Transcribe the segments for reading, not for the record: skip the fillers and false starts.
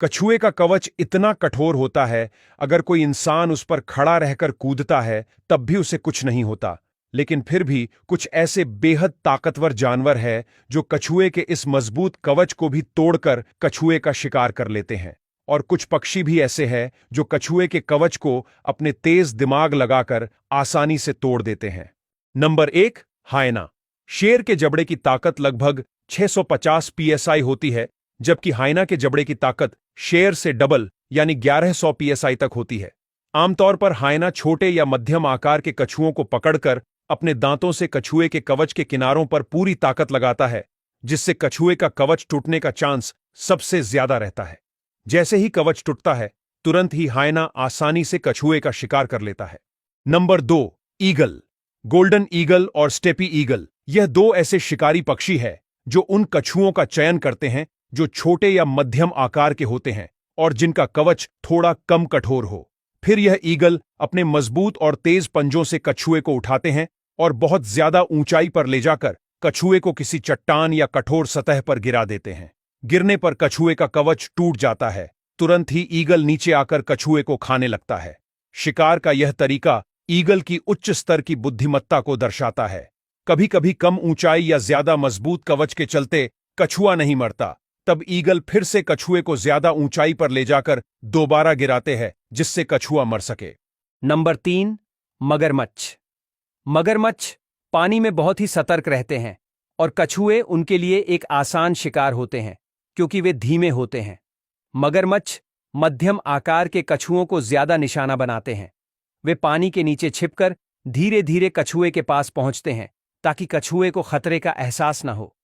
कछुए का कवच इतना कठोर होता है, अगर कोई इंसान उस पर खड़ा रहकर कूदता है तब भी उसे कुछ नहीं होता। लेकिन फिर भी कुछ ऐसे बेहद ताकतवर जानवर हैं जो कछुए के इस मजबूत कवच को भी तोड़कर कछुए का शिकार कर लेते हैं। और कुछ पक्षी भी ऐसे हैं जो कछुए के कवच को अपने तेज दिमाग लगाकर आसानी से तोड़ देते हैं। नंबर 1, हायना। शेर के जबड़े की ताकत लगभग 650 psi होती है, जबकि हायना के जबड़े की ताकत शेर से डबल यानी 1100 psi तक होती है। आमतौर पर हायना छोटे या मध्यम आकार के कछुओं को पकड़कर अपने दांतों से कछुए के कवच के किनारों पर पूरी ताकत लगाता है, जिससे कछुए का कवच टूटने का चांस सबसे ज्यादा रहता है। जैसे ही कवच टूटता है, तुरंत ही हायना आसानी से कछुए का शिकार कर लेता है। Number 2, eagle. गोल्डन ईगल और स्टेपी ईगल, यह दो ऐसे शिकारी पक्षी हैं जो उन कछुओं का चयन करते हैं जो छोटे या मध्यम आकार के होते हैं और जिनका कवच थोड़ा कम कठोर हो। फिर यह ईगल अपने मजबूत और तेज पंजों से कछुए को उठाते हैं और बहुत ज्यादा ऊंचाई पर ले जाकर कछुए को किसी चट्टान या कठोर सतह पर गिरा देते हैं। गिरने पर कछुए का कवच टूट जाता है। तुरंत ही ईगल नीचे आकर कछुए को खाने लगता है। शिकार का यह तरीका ईगल की उच्च स्तर की बुद्धिमत्ता को दर्शाता है। कभी कभी कम ऊंचाई या ज्यादा मजबूत कवच के चलते कछुआ नहीं मरता, तब ईगल फिर से कछुए को ज्यादा ऊंचाई पर ले जाकर दोबारा गिराते हैं, जिससे कछुआ मर सके। नंबर 3, मगरमच्छ। मगरमच्छ पानी में बहुत ही सतर्क रहते हैं और कछुए उनके लिए एक आसान शिकार होते हैं क्योंकि वे धीमे होते हैं। मगरमच्छ मध्यम आकार के कछुओं को ज्यादा निशाना बनाते हैं। वे पानी के नीचे छिपकर धीरे धीरे कछुए के पास पहुंचते हैं ताकि कछुए को खतरे का एहसास न हो।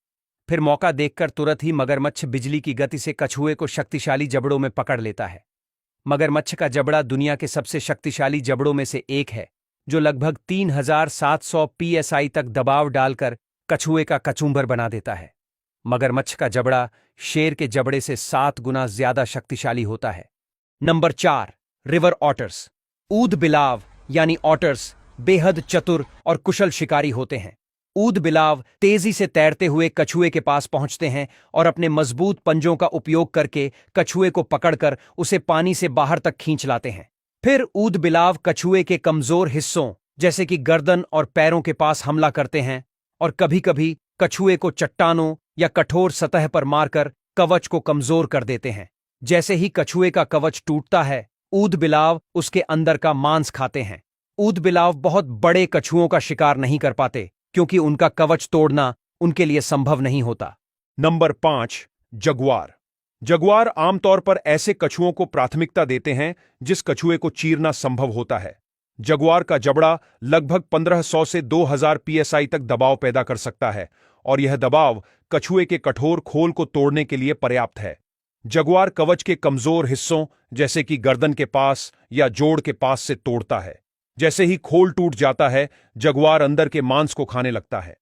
फिर मौका देखकर तुरंत ही मगरमच्छ बिजली की गति से कछुए को शक्तिशाली जबड़ों में पकड़ लेता है। मगरमच्छ का जबड़ा दुनिया के सबसे शक्तिशाली जबड़ों में से एक है, जो लगभग 3700 psi तक दबाव डालकर कछुए का कचूंबर बना देता है। मगरमच्छ का जबड़ा शेर के जबड़े से 7 गुना ज्यादा शक्तिशाली होता है। Number 4, river otters. ऊदबिलाव यानी ऑटर्स बेहद चतुर और कुशल शिकारी होते हैं। ऊदबिलाव तेजी से तैरते हुए कछुए के पास पहुंचते हैं और अपने मजबूत पंजों का उपयोग करके कछुए को पकड़कर उसे पानी से बाहर तक खींच लाते हैं। फिर ऊदबिलाव कछुए के कमजोर हिस्सों जैसे कि गर्दन और पैरों के पास हमला करते हैं और कभी-कभी कछुए को चट्टानों या कठोर सतह पर मारकर कवच को कमजोर कर देते हैं। जैसे ही कछुए का कवच टूटता है, ऊदबिलाव उसके अंदर का मांस खाते हैं। ऊदबिलाव बहुत बड़े कछुओं का शिकार नहीं कर पाते क्योंकि उनका कवच तोड़ना उनके लिए संभव नहीं होता। Number 5, Jaguar. जगुआर आमतौर पर ऐसे कछुओं को प्राथमिकता देते हैं जिस कछुए को चीरना संभव होता है। जगुआर का जबड़ा लगभग 1500 से 2000 psi तक दबाव पैदा कर सकता है और यह दबाव कछुए के कठोर खोल को तोड़ने के लिए पर्याप्त है। जगुआर कवच के कमजोर हिस्सों जैसे कि गर्दन के पास या जोड़ के पास से तोड़ता है। जैसे ही खोल टूट जाता है, जगुआर अंदर के मांस को खाने लगता है।